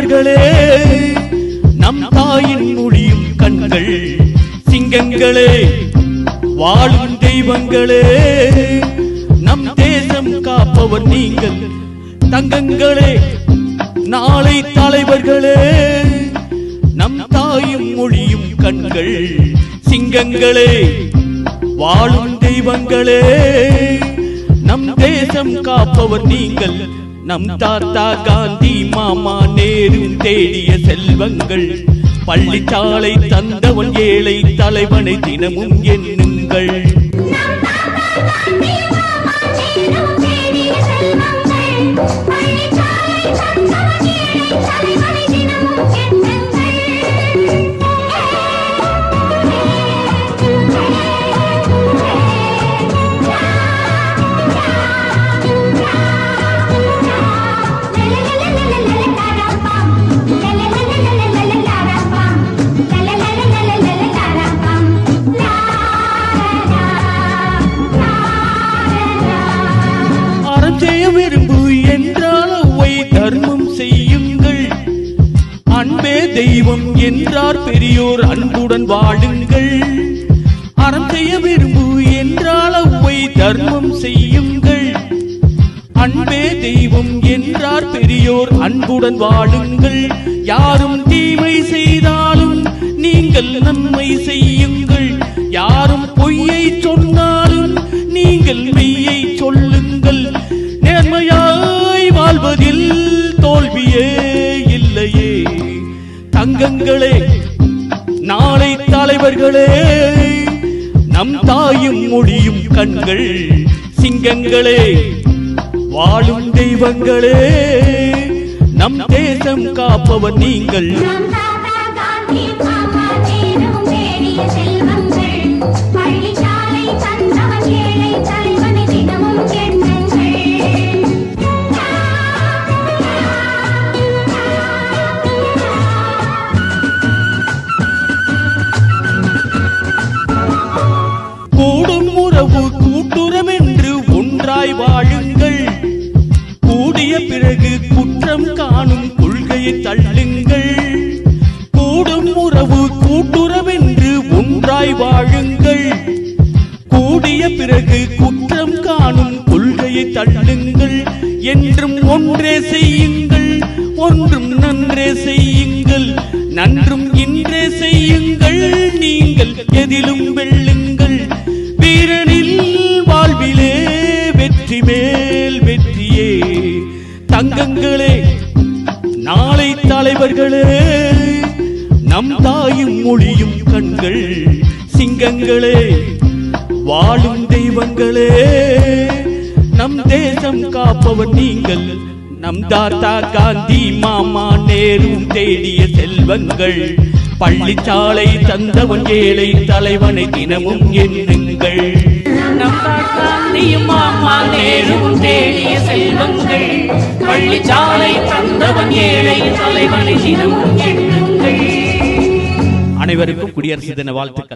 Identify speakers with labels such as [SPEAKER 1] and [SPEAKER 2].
[SPEAKER 1] தலைவர்களே, நம் தாயின் மொழியும் கண்கள் சிங்கங்களே, வாழும் தெய்வங்களே, நம் தேசம் காப்பவர் நீங்கள் தங்கங்களே, நாளை தலைவர்களே, நம் தாயும் மொழியும் கண்கள் சிங்கங்களே, வாழும் தெய்வங்களே, நம் தேசம் காப்பவர் நீங்கள். நம் தாத்தா காந்தி மாமா நேரு தேடிய செல்வங்கள், பள்ளிச்சாலை தந்தவன் ஏழை தலைவனை தினமும் எண்ணுங்கள். விரும்பு என்றால் ஒவ்வை தர்மம் செய்யுங்கள், அன்பே தெய்வம் என்றார் பெரியோர் அன்புடன் வாழுங்கள். அறம் செய்ய விரும்பு என்றால் ஒவ்வை தர்மம் செய்யுங்கள், அன்பே தெய்வம் என்றார் பெரியோர் அன்புடன் வாழுங்கள். யாரும் தீமை செய்தாலும் நீங்கள் நன்மை செய்யுங்கள், யாரும் பொய்யை சொன்னாலும் நீங்கள் மெய்யை சொல்லுங்கள். நேர்மையாய் வாழ்வதில் தோல்வியே இல்லையே தங்கங்களே, நாளை தலைவர்களே, நம் தாயும் மொழியும் கண்கள் சிங்கங்களே, வாழும் தெய்வங்களே, நம் தேசம் காப்பவர் நீங்கள். கூடும் உறவு கூட்டுறம் என்று ஒன்றாய் வாழுங்கள், கூடிய பிறகு குற்றம் காணும் கொள்கையை தள்ளுங்கள். கூடும் உறவு கூட்டுறம் என்று ஒன்றாய் வாழுங்கள், கூடிய பிறகு குற்றம் காணும் கொள்கையை தள்ளுங்கள். என்றும் ஒன்றே செய்யுங்கள், ஒன்றும் நன்றே செய்யுங்கள், நன்றும் இன்றே செய்யுங்கள், நீங்கள் எதிலும் வெல்லுங்கள். வீரனில் வாழ்விலே வெற்றி மேல் வெற்றியே தங்கங்களே, நாளை தலைவர்களே, நம் தாயும் மொழியும் கண்கள் சிங்கங்களே, வாழும் தெய்வங்களே, நம் தேசம் காப்பவர் நீங்கள். நம் தாத்தா காந்தி மாமா நேரு தேடிய செல்வங்கள், பள்ளிச்சாலை தந்தவன் ஏழை தலைவனை தினமும் எண்ணுங்கள்.
[SPEAKER 2] நம் தாத்தா காந்தியும் மாமா நேரு தேடிய செல்வங்கள், பள்ளிச்சாலை தந்தவன் ஏழை தலைவனை தினமும் எண்ணுங்கள்.
[SPEAKER 1] அனைவருக்கும் குடியரசு தின வாழ்த்துக்கள்.